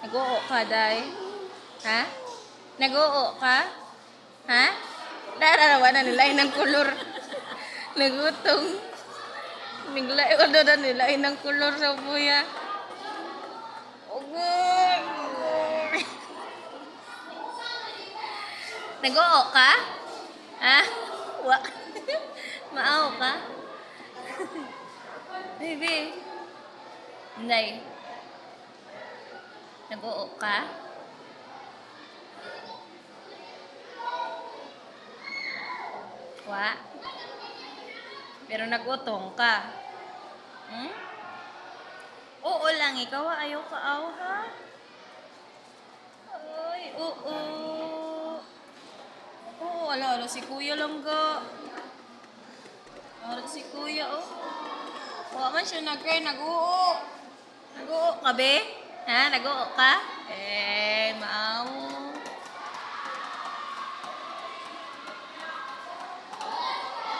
Nag-oo ka, day? Ha? Nag-oo ka? Ha? Dararawa na nila ng kulor. Nagutong. Niglay ko na nila ng kulor sa buya. Ugoy! Ugoy! Nag-oo ka? Ha? Wa. Maaw ka? Baby. Nay. Nag-oo ka? Wa. Pero nag-utong ka. Hmm? Oo lang, ikaw ayaw ka aw, ha? Ay, oo. Oo, ala, si kuya lang ga. Ala, si kuya, oh. Wa man siya nag-cry, nag-oo. Nag-oo ka, be? Ha? Nag-oo ka?